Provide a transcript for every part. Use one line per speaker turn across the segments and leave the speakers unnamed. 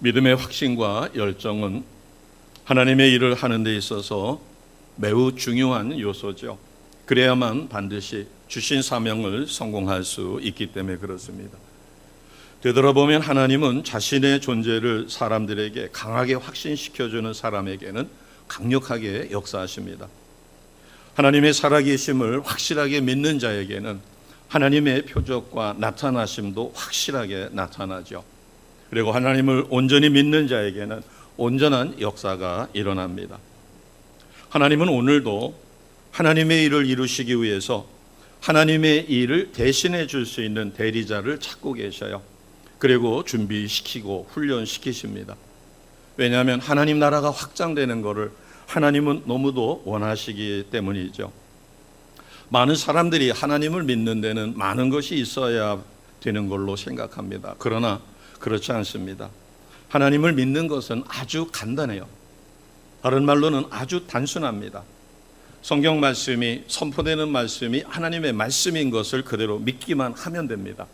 믿음의 확신과 열정은 하나님의 일을 하는 데 있어서 매우 중요한 요소죠. 그래야만 반드시 주신 사명을 성공할 수 있기 때문에 그렇습니다. 되돌아보면 하나님은 자신의 존재를 사람들에게 강하게 확신시켜주는 사람에게는 강력하게 역사하십니다. 하나님의 살아계심을 확실하게 믿는 자에게는 하나님의 표적과 나타나심도 확실하게 나타나죠. 그리고 하나님을 온전히 믿는 자에게는 온전한 역사가 일어납니다. 하나님은 오늘도 하나님의 일을 이루시기 위해서 하나님의 일을 대신해 줄 수 있는 대리자를 찾고 계셔요. 그리고 준비시키고 훈련시키십니다. 왜냐하면 하나님 나라가 확장되는 것을 하나님은 너무도 원하시기 때문이죠. 많은 사람들이 하나님을 믿는 데는 많은 것이 있어야 되는 걸로 생각합니다. 그러나 그렇지 않습니다. 하나님을 믿는 것은 아주 간단해요. 다른 말로는 아주 단순합니다. 성경 말씀이 선포되는 말씀이 하나님의 말씀인 것을 그대로 믿기만 하면 됩니다.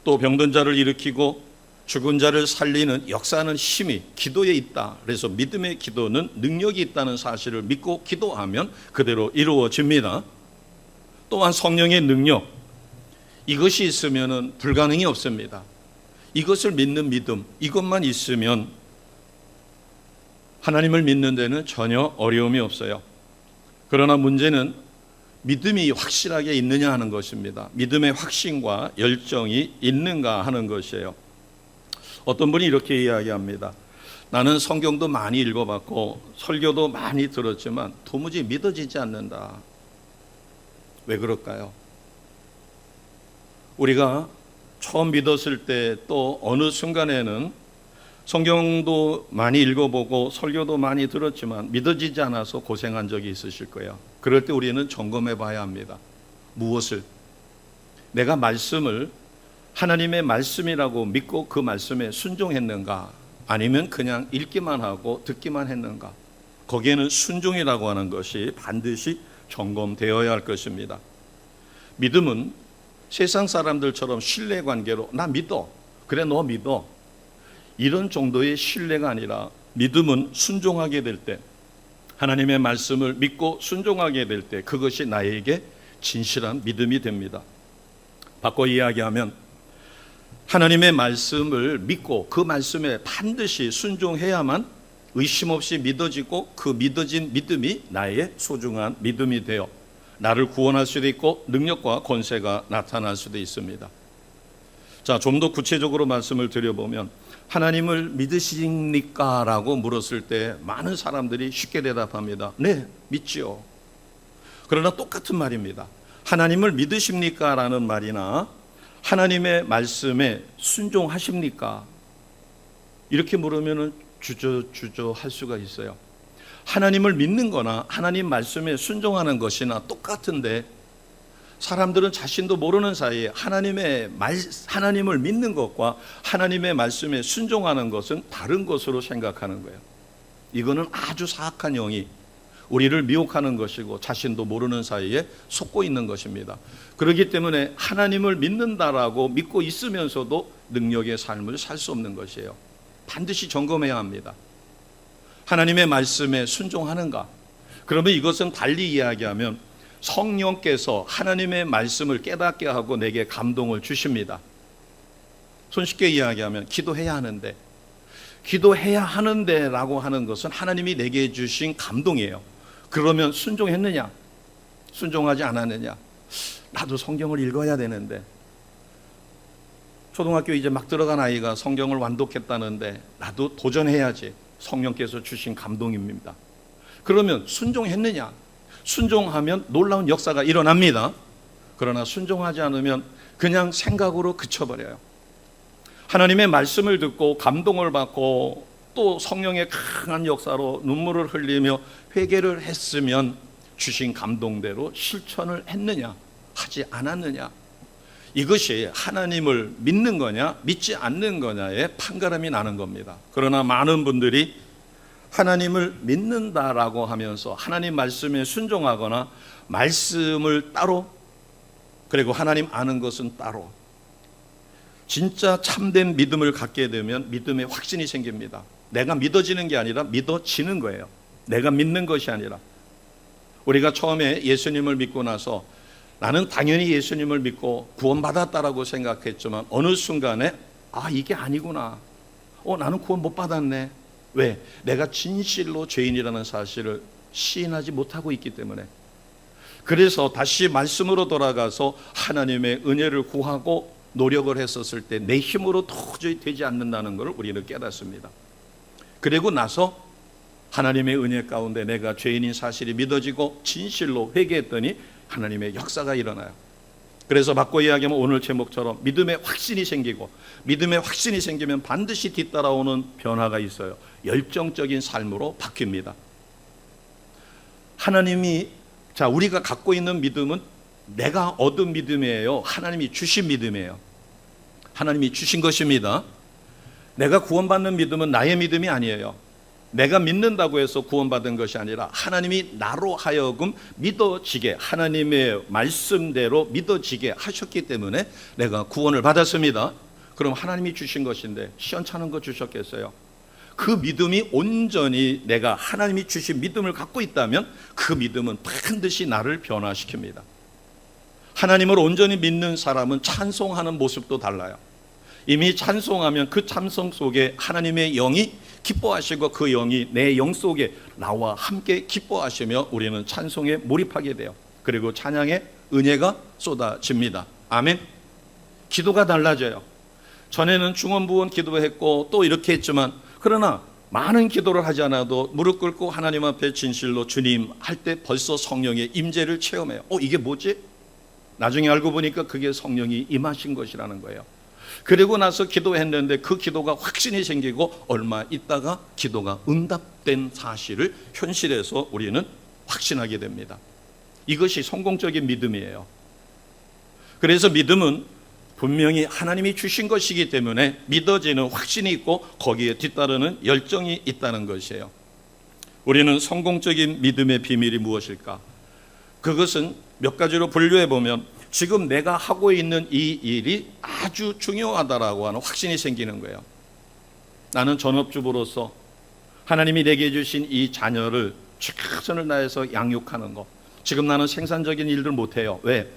또 병든 자를 일으키고 죽은 자를 살리는 역사하는 힘이 기도에 있다. 그래서 믿음의 기도는 능력이 있다는 사실을 믿고 기도하면 그대로 이루어집니다. 또한 성령의 능력, 이것이 있으면 불가능이 없습니다. 이것을 믿는 믿음, 이것만 있으면 하나님을 믿는 데는 전혀 어려움이 없어요. 그러나 문제는 믿음이 확실하게 있느냐 하는 것입니다. 믿음의 확신과 열정이 있는가 하는 것이에요. 어떤 분이 이렇게 이야기합니다. 나는 성경도 많이 읽어봤고 설교도 많이 들었지만 도무지 믿어지지 않는다. 왜 그럴까요? 우리가 처음 믿었을 때 또 어느 순간에는 성경도 많이 읽어보고 설교도 많이 들었지만 믿어지지 않아서 고생한 적이 있으실 거예요. 그럴 때 우리는 점검해 봐야 합니다. 무엇을? 내가 말씀을 하나님의 말씀이라고 믿고 그 말씀에 순종했는가? 아니면 그냥 읽기만 하고 듣기만 했는가? 거기에는 순종이라고 하는 것이 반드시 점검되어야 할 것입니다. 믿음은 세상 사람들처럼 신뢰관계로 나 믿어, 그래 너 믿어, 이런 정도의 신뢰가 아니라 믿음은 순종하게 될 때, 하나님의 말씀을 믿고 순종하게 될 때 그것이 나에게 진실한 믿음이 됩니다. 바꿔 이야기하면 하나님의 말씀을 믿고 그 말씀에 반드시 순종해야만 의심 없이 믿어지고 그 믿어진 믿음이 나의 소중한 믿음이 되어 나를 구원할 수도 있고 능력과 권세가 나타날 수도 있습니다. 자, 좀 더 구체적으로 말씀을 드려보면 하나님을 믿으십니까? 라고 물었을 때 많은 사람들이 쉽게 대답합니다. 네, 믿지요. 그러나 똑같은 말입니다. 하나님을 믿으십니까? 라는 말이나 하나님의 말씀에 순종하십니까? 이렇게 물으면 주저할 수가 있어요. 하나님을 믿는 거나 하나님 말씀에 순종하는 것이나 똑같은데 사람들은 자신도 모르는 사이에 하나님을 믿는 것과 하나님의 말씀에 순종하는 것은 다른 것으로 생각하는 거예요. 이거는 아주 사악한 영이 우리를 미혹하는 것이고 자신도 모르는 사이에 속고 있는 것입니다. 그렇기 때문에 하나님을 믿는다라고 믿고 있으면서도 능력의 삶을 살 수 없는 것이에요. 반드시 점검해야 합니다. 하나님의 말씀에 순종하는가? 그러면 이것은 달리 이야기하면 성령께서 하나님의 말씀을 깨닫게 하고 내게 감동을 주십니다. 손쉽게 이야기하면 기도해야 하는데 라고 하는 것은 하나님이 내게 주신 감동이에요. 그러면 순종했느냐? 순종하지 않았느냐? 나도 성경을 읽어야 되는데, 초등학교 이제 막 들어간 아이가 성경을 완독했다는데 나도 도전해야지. 성령께서 주신 감동입니다. 그러면 순종했느냐? 순종하면 놀라운 역사가 일어납니다. 그러나 순종하지 않으면 그냥 생각으로 그쳐버려요. 하나님의 말씀을 듣고 감동을 받고 또 성령의 강한 역사로 눈물을 흘리며 회개를 했으면 주신 감동대로 실천을 했느냐, 하지 않았느냐, 이것이 하나님을 믿는 거냐 믿지 않는 거냐의 판가름이 나는 겁니다. 그러나 많은 분들이 하나님을 믿는다라고 하면서 하나님 말씀에 순종하거나 말씀을 따로, 그리고 하나님 아는 것은 따로, 진짜 참된 믿음을 갖게 되면 믿음의 확신이 생깁니다. 내가 믿어지는 게 아니라 믿어지는 거예요. 내가 믿는 것이 아니라. 우리가 처음에 예수님을 믿고 나서 나는 당연히 예수님을 믿고 구원받았다라고 생각했지만 어느 순간에 이게 아니구나. 나는 구원 못 받았네. 왜? 내가 진실로 죄인이라는 사실을 시인하지 못하고 있기 때문에. 그래서 다시 말씀으로 돌아가서 하나님의 은혜를 구하고 노력을 했었을 때 내 힘으로 도저히 되지 않는다는 것을 우리는 깨닫습니다. 그리고 나서 하나님의 은혜 가운데 내가 죄인인 사실이 믿어지고 진실로 회개했더니 하나님의 역사가 일어나요. 그래서 바꿔 이야기하면 오늘 제목처럼 믿음의 확신이 생기고, 믿음의 확신이 생기면 반드시 뒤따라오는 변화가 있어요. 열정적인 삶으로 바뀝니다. 우리가 갖고 있는 믿음은 내가 얻은 믿음이에요? 하나님이 주신 믿음이에요? 하나님이 주신 것입니다. 내가 구원받는 믿음은 나의 믿음이 아니에요. 내가 믿는다고 해서 구원받은 것이 아니라 하나님이 나로 하여금 믿어지게, 하나님의 말씀대로 믿어지게 하셨기 때문에 내가 구원을 받았습니다. 그럼 하나님이 주신 것인데 시원찮은 거 주셨겠어요? 그 믿음이 온전히 내가 하나님이 주신 믿음을 갖고 있다면 그 믿음은 반드시 나를 변화시킵니다. 하나님을 온전히 믿는 사람은 찬송하는 모습도 달라요. 이미 찬송하면 그 찬송 속에 하나님의 영이 기뻐하시고 그 영이 내 영 속에 나와 함께 기뻐하시며 우리는 찬송에 몰입하게 돼요. 그리고 찬양의 은혜가 쏟아집니다. 아멘. 기도가 달라져요. 전에는 중언부언 기도했고 또 이렇게 했지만, 그러나 많은 기도를 하지 않아도 무릎 꿇고 하나님 앞에 진실로 주님 할 때 벌써 성령의 임재를 체험해요. 이게 뭐지? 나중에 알고 보니까 그게 성령이 임하신 것이라는 거예요. 그리고 나서 기도했는데 그 기도가 확신이 생기고 얼마 있다가 기도가 응답된 사실을 현실에서 우리는 확신하게 됩니다. 이것이 성공적인 믿음이에요. 그래서 믿음은 분명히 하나님이 주신 것이기 때문에 믿어지는 확신이 있고 거기에 뒤따르는 열정이 있다는 것이에요. 우리는 성공적인 믿음의 비밀이 무엇일까? 그것은 몇 가지로 분류해 보면 지금 내가 하고 있는 이 일이 아주 중요하다라고 하는 확신이 생기는 거예요. 나는 전업주부로서 하나님이 내게 주신 이 자녀를 최선을 다해서 양육하는 것. 지금 나는 생산적인 일들 못해요. 왜?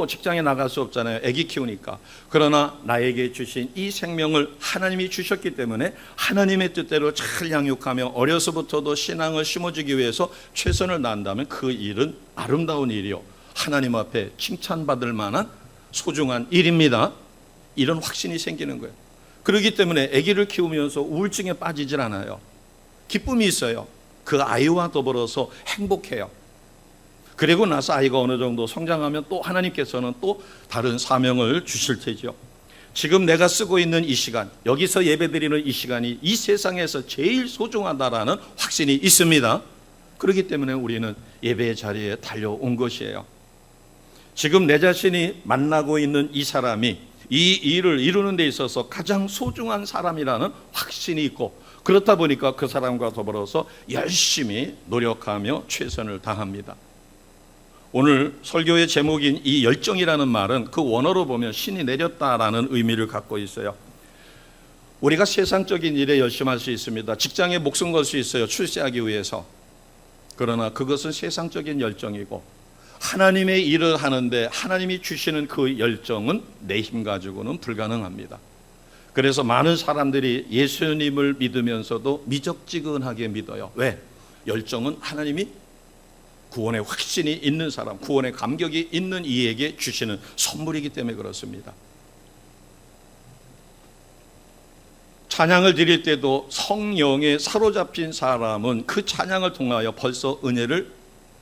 직장에 나갈 수 없잖아요. 아기 키우니까. 그러나 나에게 주신 이 생명을 하나님이 주셨기 때문에 하나님의 뜻대로 잘 양육하며 어려서부터도 신앙을 심어주기 위해서 최선을 다한다면 그 일은 아름다운 일이요, 하나님 앞에 칭찬받을 만한 소중한 일입니다. 이런 확신이 생기는 거예요. 그렇기 때문에 아기를 키우면서 우울증에 빠지질 않아요. 기쁨이 있어요. 그 아이와 더불어서 행복해요. 그리고 나서 아이가 어느 정도 성장하면 또 하나님께서는 또 다른 사명을 주실 테죠. 지금 내가 쓰고 있는 이 시간, 여기서 예배드리는 이 시간이 이 세상에서 제일 소중하다라는 확신이 있습니다. 그렇기 때문에 우리는 예배의 자리에 달려온 것이에요. 지금 내 자신이 만나고 있는 이 사람이 이 일을 이루는 데 있어서 가장 소중한 사람이라는 확신이 있고, 그렇다 보니까 그 사람과 더불어서 열심히 노력하며 최선을 다합니다. 오늘 설교의 제목인 이 열정이라는 말은 그 원어로 보면 신이 내렸다라는 의미를 갖고 있어요. 우리가 세상적인 일에 열심히 할 수 있습니다. 직장에 목숨 걸 수 있어요. 출세하기 위해서. 그러나 그것은 세상적인 열정이고, 하나님의 일을 하는데 하나님이 주시는 그 열정은 내 힘 가지고는 불가능합니다. 그래서 많은 사람들이 예수님을 믿으면서도 미적지근하게 믿어요. 왜? 열정은 하나님이 구원의 확신이 있는 사람, 구원의 감격이 있는 이에게 주시는 선물이기 때문에 그렇습니다. 찬양을 드릴 때도 성령에 사로잡힌 사람은 그 찬양을 통하여 벌써 은혜를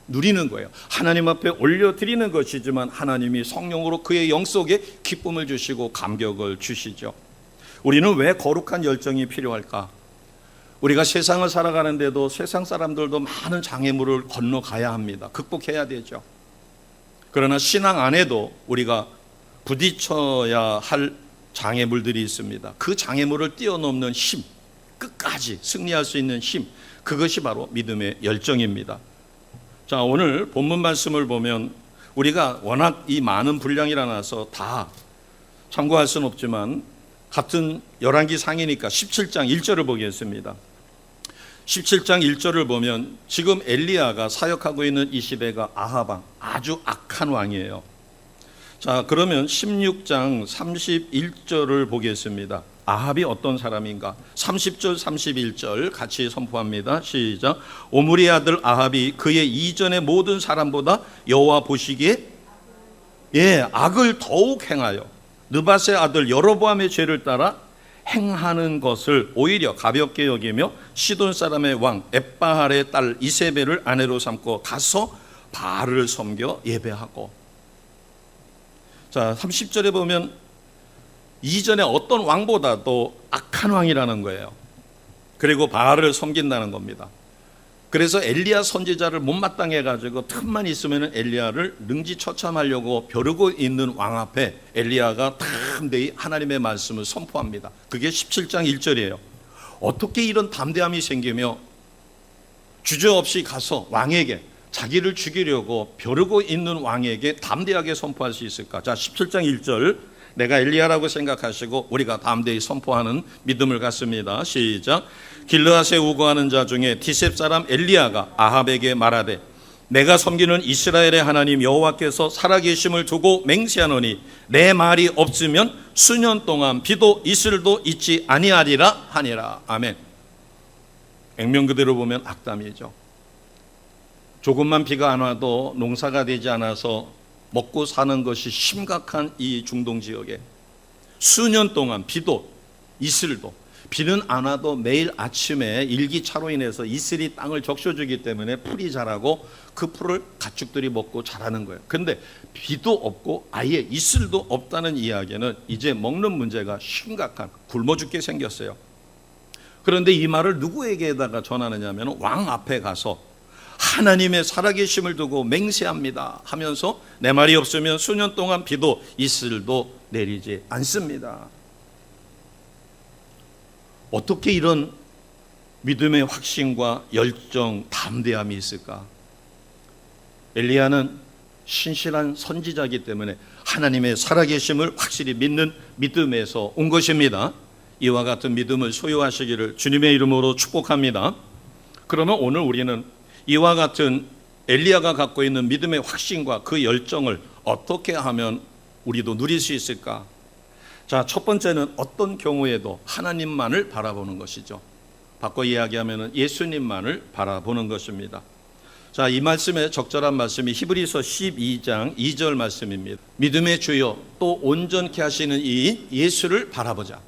누리는 거예요. 하나님 앞에 올려드리는 것이지만 하나님이 성령으로 그의 영 속에 기쁨을 주시고 감격을 주시죠. 우리는 왜 거룩한 열정이 필요할까? 우리가 세상을 살아가는데도 세상 사람들도 많은 장애물을 건너가야 합니다. 극복해야 되죠. 그러나 신앙 안에도 우리가 부딪혀야 할 장애물들이 있습니다. 그 장애물을 뛰어넘는 힘, 끝까지 승리할 수 있는 힘, 그것이 바로 믿음의 열정입니다. 자, 오늘 본문 말씀을 보면 우리가 워낙 이 많은 분량이라서 다 참고할 수는 없지만 같은 열왕기 상이니까 17장 1절을 보겠습니다. 17장 1절을 보면 지금 엘리야가 사역하고 있는 이 시대가 아합 왕, 아주 악한 왕이에요. 자, 그러면 16장 31절을 보겠습니다. 아합이 어떤 사람인가? 30절 31절 같이 선포합니다. 시작. 오므리 아들 아합이 그의 이전의 모든 사람보다 여호와 보시기에 악을 더욱 행하여 느밧의 아들 여로보암의 죄를 따라 행하는 것을 오히려 가볍게 여기며 시돈 사람의 왕 엣바할의 딸 이세벨을 아내로 삼고 가서 바알을 섬겨 예배하고. 자, 30절에 보면 이전에 어떤 왕보다도 악한 왕이라는 거예요. 그리고 바알을 섬긴다는 겁니다. 그래서 엘리야 선지자를 못마땅해 가지고 틈만 있으면 엘리야를 능지처참하려고 벼르고 있는 왕 앞에 엘리야가 담대히 하나님의 말씀을 선포합니다. 그게 17장 1절이에요. 어떻게 이런 담대함이 생기며 주저없이 가서 왕에게, 자기를 죽이려고 벼르고 있는 왕에게 담대하게 선포할 수 있을까? 자, 17장 1절 내가 엘리야라고 생각하시고 우리가 담대히 선포하는 믿음을 갖습니다. 시작. 길르앗에 우거하는 자 중에 디셉 사람 엘리야가 아합에게 말하되 내가 섬기는 이스라엘의 하나님 여호와께서 살아계심을 두고 맹세하노니 내 말이 없으면 수년 동안 비도 이슬도 있지 아니하리라 하니라. 아멘. 액면 그대로 보면 악담이죠. 조금만 비가 안 와도 농사가 되지 않아서 먹고 사는 것이 심각한 이 중동 지역에 수년 동안 비도 이슬도, 비는 안 와도 매일 아침에 일기차로 인해서 이슬이 땅을 적셔주기 때문에 풀이 자라고 그 풀을 가축들이 먹고 자라는 거예요. 근데 비도 없고 아예 이슬도 없다는 이야기는 이제 먹는 문제가 심각한, 굶어 죽게 생겼어요. 그런데 이 말을 누구에게다가 전하느냐면 왕 앞에 가서 하나님의 살아계심을 두고 맹세합니다 하면서 내 말이 없으면 수년 동안 비도 이슬도 내리지 않습니다. 어떻게 이런 믿음의 확신과 열정, 담대함이 있을까? 엘리야는 신실한 선지자이기 때문에 하나님의 살아계심을 확실히 믿는 믿음에서 온 것입니다. 이와 같은 믿음을 소유하시기를 주님의 이름으로 축복합니다. 그러면 오늘 우리는 이와 같은 엘리야가 갖고 있는 믿음의 확신과 그 열정을 어떻게 하면 우리도 누릴 수 있을까? 자, 첫 번째는 어떤 경우에도 하나님만을 바라보는 것이죠. 바꿔 이야기하면 예수님만을 바라보는 것입니다. 자, 이 말씀의 적절한 말씀이 히브리서 12장 2절 말씀입니다. 믿음의 주여 또 온전케 하시는 이 예수를 바라보자.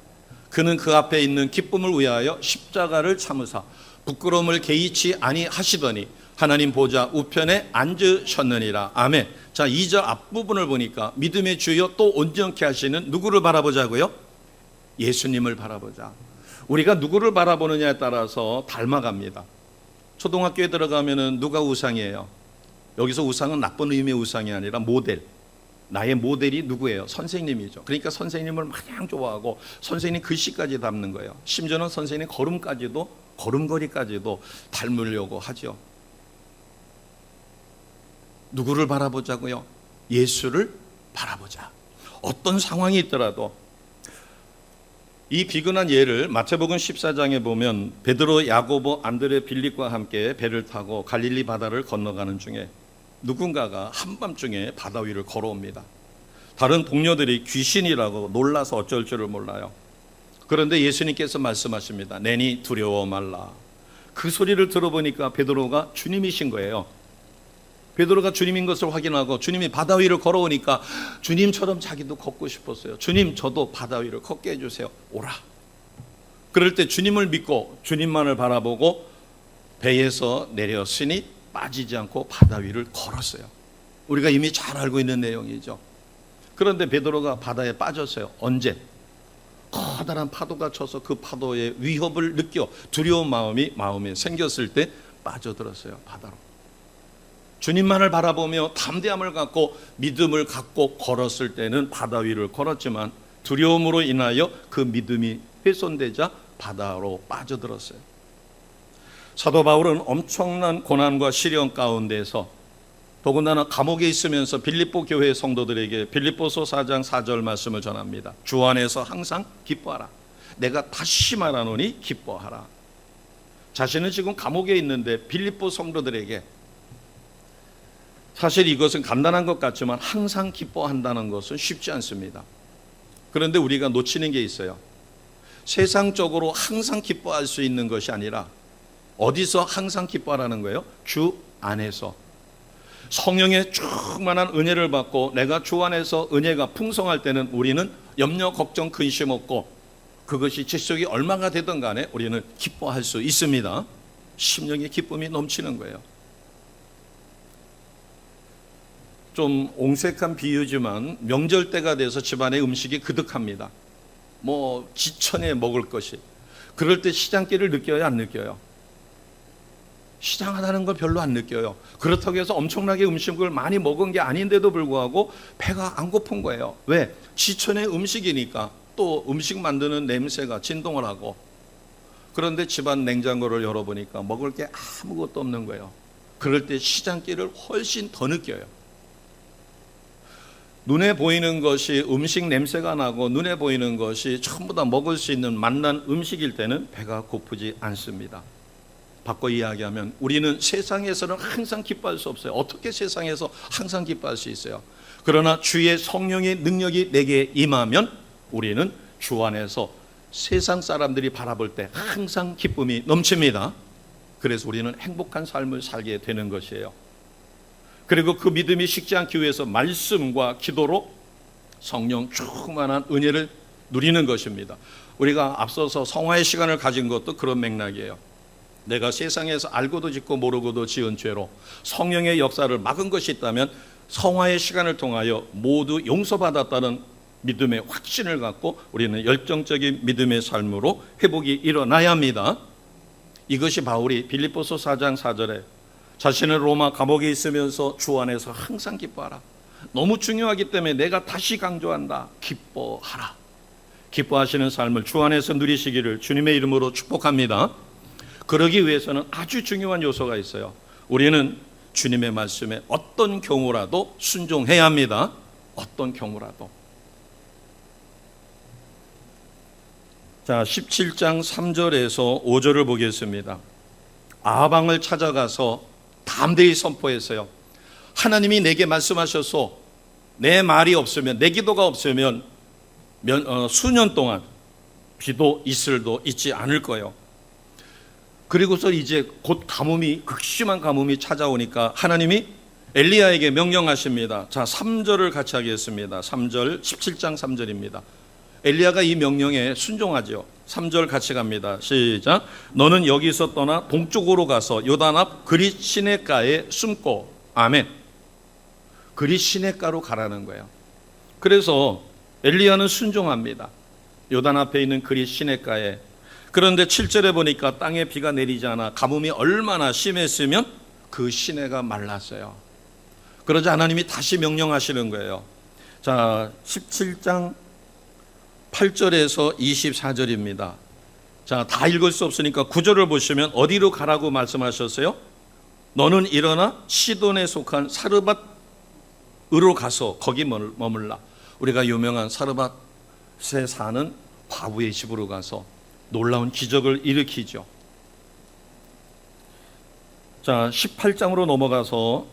그는 그 앞에 있는 기쁨을 위하여 십자가를 참으사 부끄러움을 개의치 아니하시더니 하나님 보좌 우편에 앉으셨느니라. 아멘. 자, 2절 앞부분을 보니까 믿음의 주여 또 온전케 하시는 누구를 바라보자고요? 예수님을 바라보자. 우리가 누구를 바라보느냐에 따라서 닮아갑니다. 초등학교에 들어가면은 누가 우상이에요? 여기서 우상은 나쁜 의미의 우상이 아니라 모델. 나의 모델이 누구예요? 선생님이죠. 그러니까 선생님을 마냥 좋아하고 선생님 글씨까지 닮는 거예요. 심지어는 선생님 걸음걸이까지도 닮으려고 하죠. 누구를 바라보자고요? 예수를 바라보자. 어떤 상황이 있더라도. 이 비근한 예를 마태복음 14장에 보면 베드로, 야고보, 안드레, 빌립과 함께 배를 타고 갈릴리 바다를 건너가는 중에 누군가가 한밤중에 바다 위를 걸어옵니다. 다른 동료들이 귀신이라고 놀라서 어쩔 줄을 몰라요. 그런데 예수님께서 말씀하십니다. 내니 두려워 말라. 그 소리를 들어보니까 베드로가 주님이신 거예요. 베드로가 주님인 것을 확인하고 주님이 바다 위를 걸어오니까 주님처럼 자기도 걷고 싶었어요. 주님, 저도 바다 위를 걷게 해주세요. 오라. 그럴 때 주님을 믿고 주님만을 바라보고 배에서 내렸으니 빠지지 않고 바다 위를 걸었어요. 우리가 이미 잘 알고 있는 내용이죠. 그런데 베드로가 바다에 빠졌어요. 언제? 커다란 파도가 쳐서 그 파도의 위협을 느껴 두려운 마음에 생겼을 때 빠져들었어요. 바다로. 주님만을 바라보며 담대함을 갖고 믿음을 갖고 걸었을 때는 바다 위를 걸었지만 두려움으로 인하여 그 믿음이 훼손되자 바다로 빠져들었어요. 사도 바울은 엄청난 고난과 시련 가운데서 더군다나 감옥에 있으면서 빌립보 교회 성도들에게 빌립보서 4장 4절 말씀을 전합니다. 주 안에서 항상 기뻐하라. 내가 다시 말하노니 기뻐하라. 자신은 지금 감옥에 있는데 빌립보 성도들에게, 사실 이것은 간단한 것 같지만 항상 기뻐한다는 것은 쉽지 않습니다. 그런데 우리가 놓치는 게 있어요. 세상적으로 항상 기뻐할 수 있는 것이 아니라 어디서 항상 기뻐하라는 거예요? 주 안에서. 성령의 충만한 은혜를 받고 내가 주 안에서 은혜가 풍성할 때는 우리는 염려, 걱정, 근심 없고 그것이 질속이 얼마가 되든 간에 우리는 기뻐할 수 있습니다. 심령의 기쁨이 넘치는 거예요. 좀 옹색한 비유지만 명절 때가 돼서 집안의 음식이 그득합니다. 지천에 먹을 것이. 그럴 때 시장길을 느껴요, 안 느껴요? 시장하다는 걸 별로 안 느껴요. 그렇다고 해서 엄청나게 음식을 많이 먹은 게 아닌데도 불구하고 배가 안 고픈 거예요. 왜? 지천의 음식이니까. 또 음식 만드는 냄새가 진동을 하고. 그런데 집안 냉장고를 열어보니까 먹을 게 아무것도 없는 거예요. 그럴 때 시장길을 훨씬 더 느껴요. 눈에 보이는 것이 음식 냄새가 나고 눈에 보이는 것이 전부 다 먹을 수 있는 맛난 음식일 때는 배가 고프지 않습니다. 바꿔 이야기하면 우리는 세상에서는 항상 기뻐할 수 없어요. 어떻게 세상에서 항상 기뻐할 수 있어요? 그러나 주의 성령의 능력이 내게 임하면 우리는 주 안에서 세상 사람들이 바라볼 때 항상 기쁨이 넘칩니다. 그래서 우리는 행복한 삶을 살게 되는 것이에요. 그리고 그 믿음이 식지 않기 위해서 말씀과 기도로 성령 충만한 은혜를 누리는 것입니다. 우리가 앞서서 성화의 시간을 가진 것도 그런 맥락이에요. 내가 세상에서 알고도 짓고 모르고도 지은 죄로 성령의 역사를 막은 것이 있다면 성화의 시간을 통하여 모두 용서받았다는 믿음의 확신을 갖고 우리는 열정적인 믿음의 삶으로 회복이 일어나야 합니다. 이것이 바울이 빌립보서 4장 4절에 자신은 로마 감옥에 있으면서 주 안에서 항상 기뻐하라. 너무 중요하기 때문에 내가 다시 강조한다. 기뻐하라. 기뻐하시는 삶을 주 안에서 누리시기를 주님의 이름으로 축복합니다. 그러기 위해서는 아주 중요한 요소가 있어요. 우리는 주님의 말씀에 어떤 경우라도 순종해야 합니다. 어떤 경우라도. 자, 17장 3절에서 5절을 보겠습니다. 아방을 찾아가서 담대히 선포했어요. 하나님이 내게 말씀하셔서 내 말이 없으면, 내 기도가 없으면 수년 동안 비도 이슬도 있지 않을 거예요. 그리고서 이제 곧 극심한 가뭄이 찾아오니까 하나님이 엘리야에게 명령하십니다. 자, 3절을 같이 하겠습니다. 3절, 17장 3절입니다. 엘리야가 이 명령에 순종하죠. 3절 같이 갑니다. 시작. 너는 여기서 떠나 동쪽으로 가서 요단 앞 그릿 시냇가에 숨고. 아멘. 그릿 시냇가로 가라는 거예요. 그래서 엘리야는 순종합니다. 요단 앞에 있는 그릿 시냇가에. 그런데 7절에 보니까 땅에 비가 내리지 않아 가뭄이 얼마나 심했으면 그 시내가 말랐어요. 그러자 하나님이 다시 명령하시는 거예요. 자, 17장 8절에서 24절입니다. 자, 다 읽을 수 없으니까 9절을 보시면 어디로 가라고 말씀하셨어요? 너는 일어나 시돈에 속한 사르밧으로 가서 거기 머물라. 우리가 유명한 사르밧에 사는 과부의 집으로 가서 놀라운 기적을 일으키죠. 자, 18장으로 넘어가서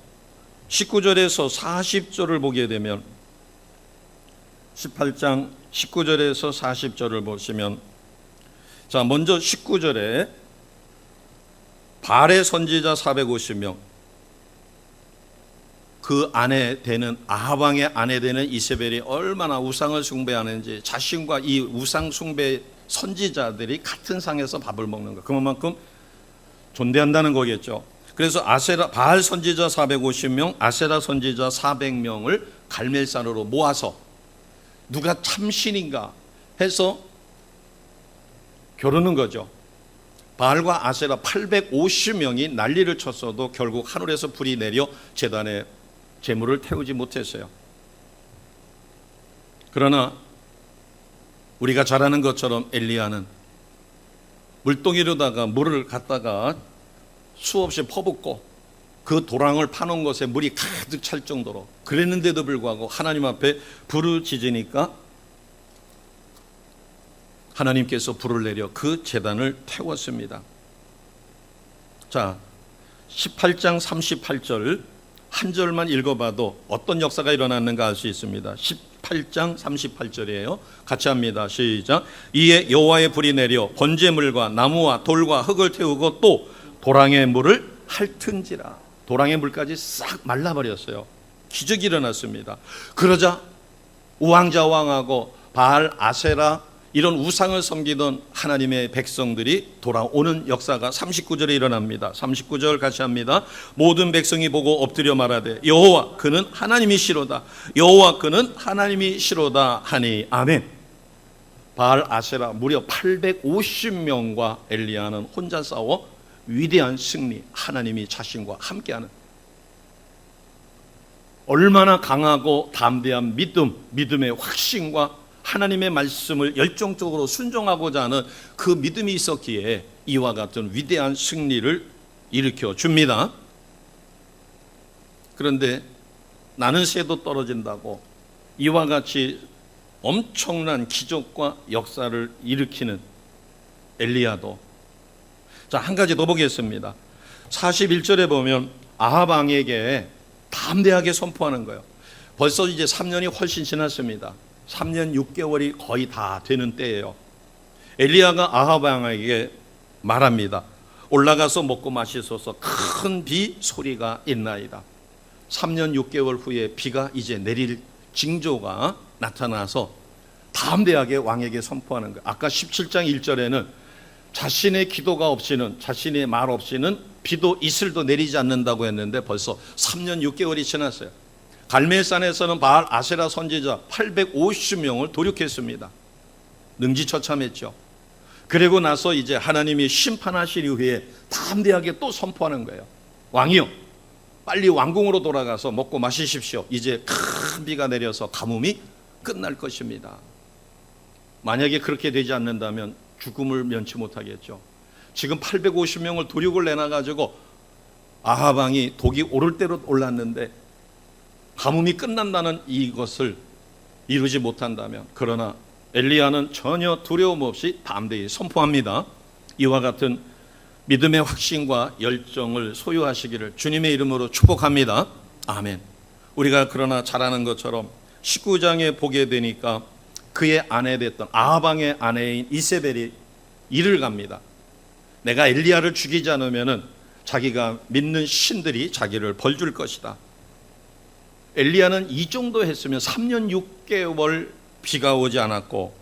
19절에서 40절을 보게 되면 18장 19절에서 40절을 보시면, 자, 먼저 19절에 바알의 선지자 450명, 그 아내 되는 아합왕의 아내 되는 이세벨이 얼마나 우상을 숭배하는지, 자신과 이 우상 숭배 선지자들이 같은 상에서 밥을 먹는 거, 그만큼 존대한다는 거겠죠. 그래서 바알 선지자 450명, 아세라 선지자 400명을 갈멜산으로 모아서 누가 참신인가 해서 겨루는 거죠. 바알과 아세라 850명이 난리를 쳤어도 결국 하늘에서 불이 내려 제단에 제물을 태우지 못했어요. 그러나 우리가 잘 아는 것처럼 엘리야는 물동이로다가 물을 갖다가 수없이 퍼붓고 그 도랑을 파놓은 것에 물이 가득 찰 정도로, 그랬는데도 불구하고 하나님 앞에 부르짖으니까 하나님께서 불을 내려 그 제단을 태웠습니다. 자, 18장 38절 한 절만 읽어봐도 어떤 역사가 일어났는가 알 수 있습니다. 18장 38절이에요. 같이 합니다. 시작. 이에 여호와의 불이 내려 번제물과 나무와 돌과 흙을 태우고 또 도랑의 물을 핥은지라. 도랑의 물까지 싹 말라버렸어요. 기적이 일어났습니다. 그러자 우왕좌왕하고 바알, 아세라 이런 우상을 섬기던 하나님의 백성들이 돌아오는 역사가 39절에 일어납니다. 39절 같이 합니다. 모든 백성이 보고 엎드려 말하되 여호와 그는 하나님이시로다. 여호와 그는 하나님이시로다 하니 아멘. 바알, 아세라 무려 850명과 엘리야는 혼자 싸워 위대한 승리, 하나님이 자신과 함께하는, 얼마나 강하고 담대한 믿음의 확신과 하나님의 말씀을 열정적으로 순종하고자 하는 그 믿음이 있었기에 이와 같은 위대한 승리를 일으켜 줍니다. 그런데 나는 새도 떨어진다고 이와 같이 엄청난 기적과 역사를 일으키는 엘리야도, 자, 한 가지 더 보겠습니다. 41절에 보면 아합 왕에게 담대하게 선포하는 거예요. 벌써 이제 3년이 훨씬 지났습니다. 3년 6개월이 거의 다 되는 때예요. 엘리야가 아합 왕에게 말합니다. 올라가서 먹고 마시소서. 큰 비 소리가 있나이다. 3년 6개월 후에 비가 이제 내릴 징조가 나타나서 담대하게 왕에게 선포하는 거예요. 아까 17장 1절에는 자신의 기도가 없이는, 자신의 말 없이는 비도 이슬도 내리지 않는다고 했는데 벌써 3년 6개월이 지났어요. 갈멜산에서는 바알, 아세라 선지자 850명을 도륙했습니다. 능지처참했죠. 그리고 나서 이제 하나님이 심판하실 이후에 담대하게 또 선포하는 거예요. 왕이요, 빨리 왕궁으로 돌아가서 먹고 마시십시오. 이제 큰 비가 내려서 가뭄이 끝날 것입니다. 만약에 그렇게 되지 않는다면 죽음을 면치 못하겠죠. 지금 850명을 도륙을 내놔가지고 아합 왕이 독이 오를 대로 올랐는데 가뭄이 끝난다는 이것을 이루지 못한다면, 그러나 엘리야는 전혀 두려움 없이 담대히 선포합니다. 이와 같은 믿음의 확신과 열정을 소유하시기를 주님의 이름으로 축복합니다. 아멘. 우리가 그러나 잘 아는 것처럼 19장에 보게 되니까 그의 아내 됐던 아합 왕의 아내인 이세벨이 일을 갑니다. 내가 엘리야를 죽이지 않으면 자기가 믿는 신들이 자기를 벌줄 것이다. 엘리야는 이 정도 했으면 3년 6개월 비가 오지 않았고,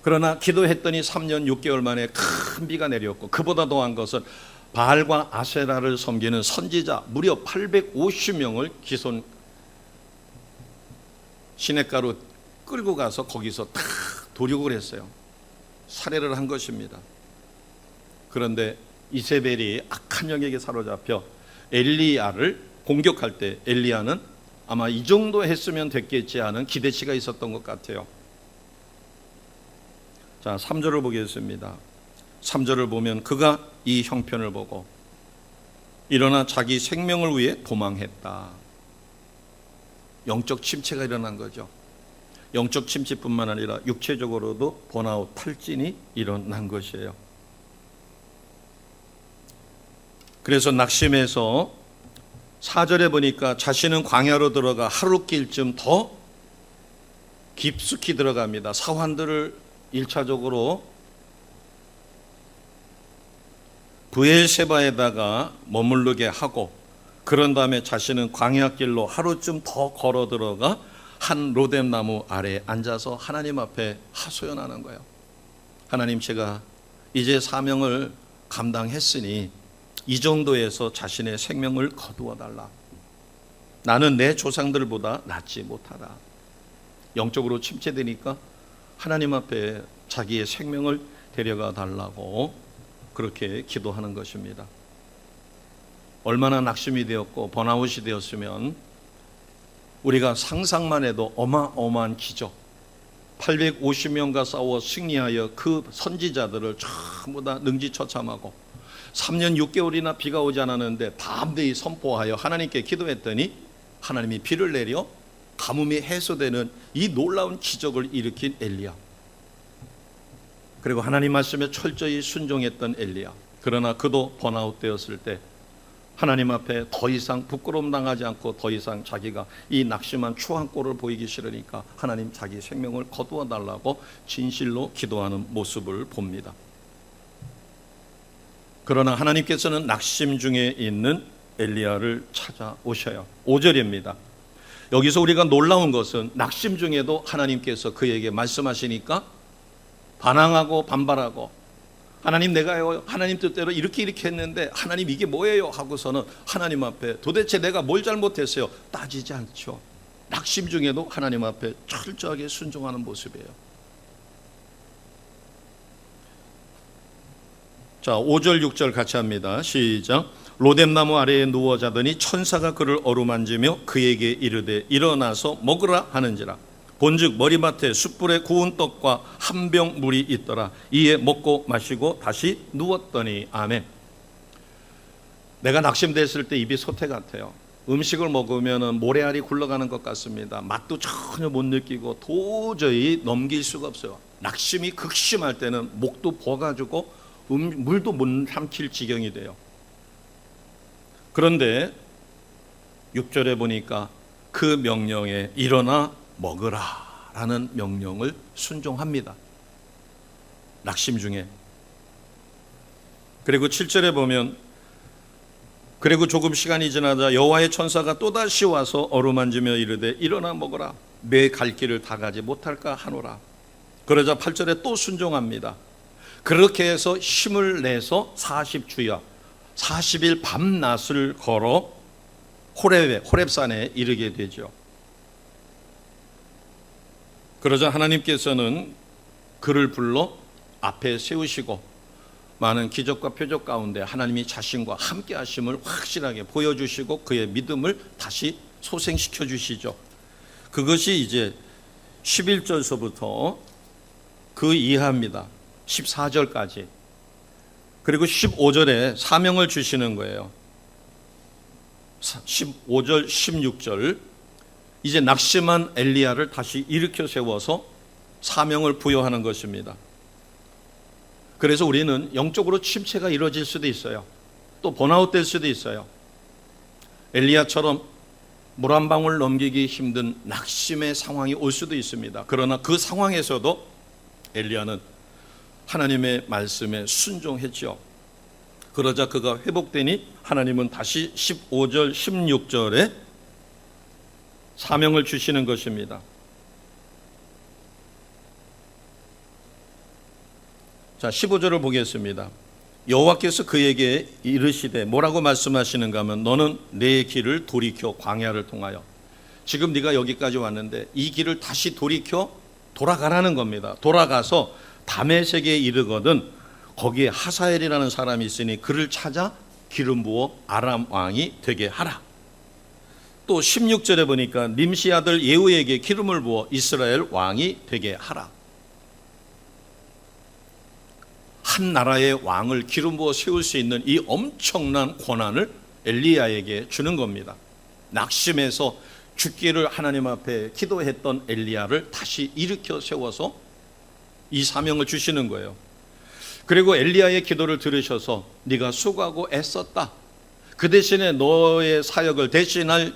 그러나 기도했더니 3년 6개월 만에 큰 비가 내렸고, 그보다 더한 것은 바알과 아세라를 섬기는 선지자 무려 850명을 기손 시냇가로 끌고 가서 거기서 다 도륙을 했어요. 살해를 한 것입니다. 그런데 이세벨이 악한 영에게 사로잡혀 엘리야를 공격할 때 엘리야는 아마 이 정도 했으면 됐겠지 하는 기대치가 있었던 것 같아요. 자, 3절을 보겠습니다. 3절을 보면 그가 이 형편을 보고 일어나 자기 생명을 위해 도망했다. 영적 침체가 일어난 거죠. 영적 침체뿐만 아니라 육체적으로도 번아웃, 탈진이 일어난 것이에요. 그래서 낙심해서 4절에 보니까 자신은 광야로 들어가 하루길쯤 더 깊숙이 들어갑니다. 사환들을 1차적으로 브엘세바에다가 머무르게 하고, 그런 다음에 자신은 광야길로 하루쯤 더 걸어 들어가 한 로뎀나무 아래에 앉아서 하나님 앞에 하소연하는 거예요. 하나님, 제가 이제 사명을 감당했으니 이 정도에서 자신의 생명을 거두어 달라. 나는 내 조상들보다 낫지 못하다. 영적으로 침체되니까 하나님 앞에 자기의 생명을 데려가 달라고 그렇게 기도하는 것입니다. 얼마나 낙심이 되었고 번아웃이 되었으면 우리가 상상만 해도 어마어마한 기적, 850명과 싸워 승리하여 그 선지자들을 전부 다 능지처참하고 3년 6개월이나 비가 오지 않았는데 담대히 선포하여 하나님께 기도했더니 하나님이 비를 내려 가뭄이 해소되는 이 놀라운 기적을 일으킨 엘리야. 그리고 하나님 말씀에 철저히 순종했던 엘리야. 그러나 그도 번아웃 되었을 때 하나님 앞에 더 이상 부끄러움 당하지 않고 더 이상 자기가 이 낙심한 추한 꼴을 보이기 싫으니까 하나님 자기 생명을 거두어 달라고 진실로 기도하는 모습을 봅니다. 그러나 하나님께서는 낙심 중에 있는 엘리야를 찾아오셔요. 5절입니다. 여기서 우리가 놀라운 것은 낙심 중에도 하나님께서 그에게 말씀하시니까 반항하고 반발하고 하나님 내가요 하나님 뜻대로 이렇게 했는데 하나님 이게 뭐예요 하고서는 하나님 앞에 도대체 내가 뭘 잘못했어요 따지지 않죠. 낙심 중에도 하나님 앞에 철저하게 순종하는 모습이에요. 자, 5절 6절 같이 합니다. 시작. 로뎀나무 아래에 누워 자더니 천사가 그를 어루만지며 그에게 이르되 일어나서 먹으라 하는지라. 본즉 머리맡에 숯불에 구운 떡과 한 병 물이 있더라. 이에 먹고 마시고 다시 누웠더니. 아멘. 내가 낙심됐을 때 입이 솥에 같아요. 음식을 먹으면 모래알이 굴러가는 것 같습니다. 맛도 전혀 못 느끼고 도저히 넘길 수가 없어요. 낙심이 극심할 때는 목도 부어가지고 물도 못 삼킬 지경이 돼요. 그런데 6절에 보니까 그 명령에 일어나 먹으라 라는 명령을 순종합니다. 낙심 중에. 그리고 7절에 보면 그리고 조금 시간이 지나자 여호와의 천사가 또다시 와서 어루만지며 이르되 일어나 먹으라. 내 갈 길을 다 가지 못할까 하노라. 그러자 8절에 또 순종합니다. 그렇게 해서 힘을 내서 40주야 40일 밤낮을 걸어 호렙산에 이르게 되죠. 그러자 하나님께서는 그를 불러 앞에 세우시고 많은 기적과 표적 가운데 하나님이 자신과 함께 하심을 확실하게 보여주시고 그의 믿음을 다시 소생시켜 주시죠. 그것이 이제 11절서부터 그 이하입니다. 14절까지. 그리고 15절에 사명을 주시는 거예요. 15절 16절 이제 낙심한 엘리야를 다시 일으켜 세워서 사명을 부여하는 것입니다. 그래서 우리는 영적으로 침체가 이루어질 수도 있어요. 또 번아웃 될 수도 있어요. 엘리야처럼 물 한 방울 넘기기 힘든 낙심의 상황이 올 수도 있습니다. 그러나 그 상황에서도 엘리야는 하나님의 말씀에 순종했죠. 그러자 그가 회복되니 하나님은 다시 15절 16절에 사명을 주시는 것입니다. 자, 15절을 보겠습니다. 여호와께서 그에게 이르시되 뭐라고 말씀하시는가 하면 너는 내 길을 돌이켜 광야를 통하여. 지금 네가 여기까지 왔는데 이 길을 다시 돌이켜 돌아가라는 겁니다. 돌아가서 다메섹에 이르거든 거기에 하사엘이라는 사람이 있으니 그를 찾아 기름 부어 아람 왕이 되게 하라. 또 16절에 보니까 님시 아들 예후에게 기름을 부어 이스라엘 왕이 되게 하라. 한 나라의 왕을 기름 부어 세울 수 있는 이 엄청난 권한을 엘리야에게 주는 겁니다. 낙심해서 죽기를 하나님 앞에 기도했던 엘리야를 다시 일으켜 세워서 이 사명을 주시는 거예요. 그리고 엘리야의 기도를 들으셔서 네가 수고하고 애썼다. 그 대신에 너의 사역을 대신할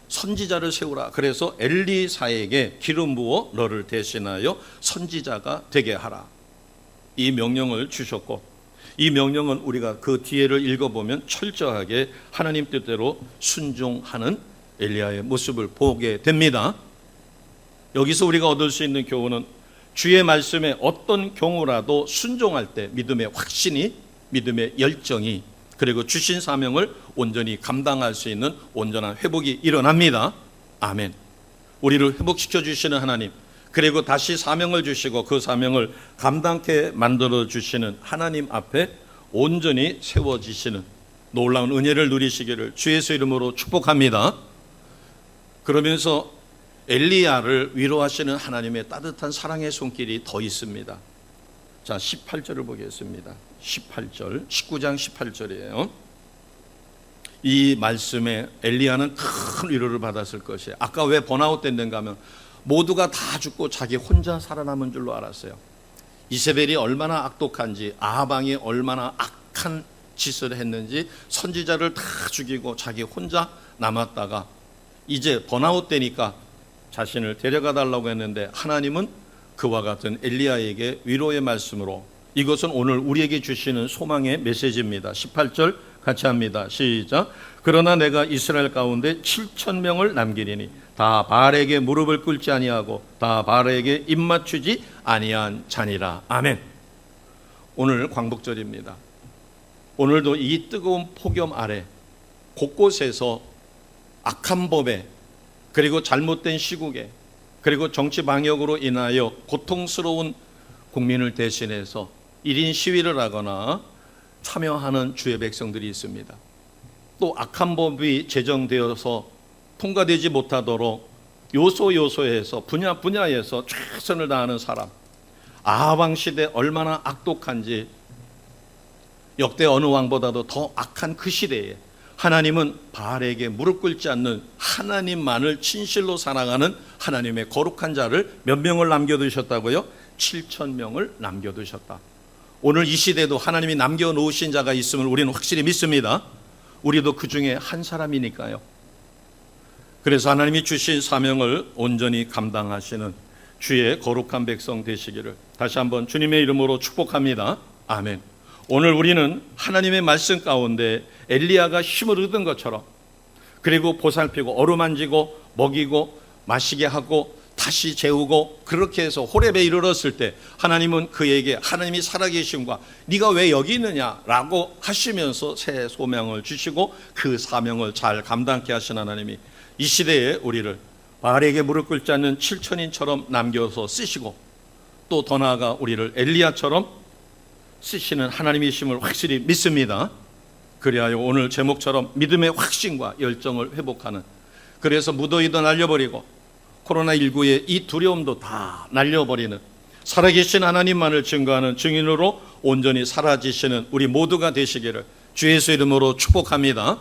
선지자를 세우라. 그래서 엘리사에게 기름 부어 너를 대신하여 선지자가 되게 하라. 이 명령을 주셨고 이 명령은 우리가 그 뒤에를 읽어보면 철저하게 하나님 뜻대로 순종하는 엘리야의 모습을 보게 됩니다. 여기서 우리가 얻을 수 있는 교훈은 주의 말씀에 어떤 경우라도 순종할 때 믿음의 확신이, 믿음의 열정이, 그리고 주신 사명을 온전히 감당할 수 있는 온전한 회복이 일어납니다. 아멘. 우리를 회복시켜 주시는 하나님, 그리고 다시 사명을 주시고 그 사명을 감당케 만들어 주시는 하나님 앞에 온전히 세워지시는 놀라운 은혜를 누리시기를 주 예수 이름으로 축복합니다. 그러면서 엘리야를 위로하시는 하나님의 따뜻한 사랑의 손길이 더 있습니다. 자, 자, 18절을 보겠습니다. 18절, 19장 18절이에요. 이 말씀에 엘리야는 큰 위로를 받았을 것이에요. 아까 왜 번아웃 됐는가 하면 모두가 다 죽고 자기 혼자 살아남은 줄로 알았어요. 이세벨이 얼마나 악독한지, 아하방이 얼마나 악한 짓을 했는지 선지자를 다 죽이고 자기 혼자 남았다가 이제 번아웃 되니까 자신을 데려가 달라고 했는데 하나님은 그와 같은 엘리야에게 위로의 말씀으로, 이것은 오늘 우리에게 주시는 소망의 메시지입니다. 18절 같이 합니다. 시작. 그러나 내가 이스라엘 가운데 7,000명을 남기리니 다 바알에게 무릎을 꿇지 아니하고 다 바알에게 입맞추지 아니한 자니라. 아멘. 오늘 광복절입니다. 오늘도 이 뜨거운 폭염 아래 곳곳에서 악한 법에, 그리고 잘못된 시국에, 그리고 정치 방역으로 인하여 고통스러운 국민을 대신해서 1인 시위를 하거나 참여하는 주의 백성들이 있습니다. 또 악한 법이 제정되어서 통과되지 못하도록 요소에서 분야에서 최선을 다하는 사람, 아하방 시대 얼마나 악독한지 역대 어느 왕보다도 더 악한 그 시대에 하나님은 바알에게 무릎 꿇지 않는 하나님만을 진실로 사랑하는 하나님의 거룩한 자를 몇 명을 남겨두셨다고요? 7,000명을 남겨두셨다. 오늘 이 시대도 하나님이 남겨놓으신 자가 있음을 우리는 확실히 믿습니다. 우리도 그 중에 한 사람이니까요. 그래서 하나님이 주신 사명을 온전히 감당하시는 주의 거룩한 백성 되시기를 다시 한번 주님의 이름으로 축복합니다. 아멘. 오늘 우리는 하나님의 말씀 가운데 엘리야가 힘을 얻은 것처럼, 그리고 보살피고 어루만지고 먹이고 마시게 하고 다시 재우고 그렇게 해서 호렙에 이르렀을 때 하나님은 그에게 하나님이 살아계심과 네가 왜 여기 있느냐라고 하시면서 새 소명을 주시고 그 사명을 잘 감당케 하신 하나님이 이 시대에 우리를 바알에게 무릎 꿇지 않는 7,000인처럼 남겨서 쓰시고, 또 더 나아가 우리를 엘리야처럼 쓰시는 하나님이심을 확실히 믿습니다. 그리하여 오늘 제목처럼 믿음의 확신과 열정을 회복하는, 그래서 무더위도 날려버리고 코로나19의 이 두려움도 다 날려버리는 살아계신 하나님만을 증거하는 증인으로 온전히 사라지시는 우리 모두가 되시기를 주 예수 이름으로 축복합니다.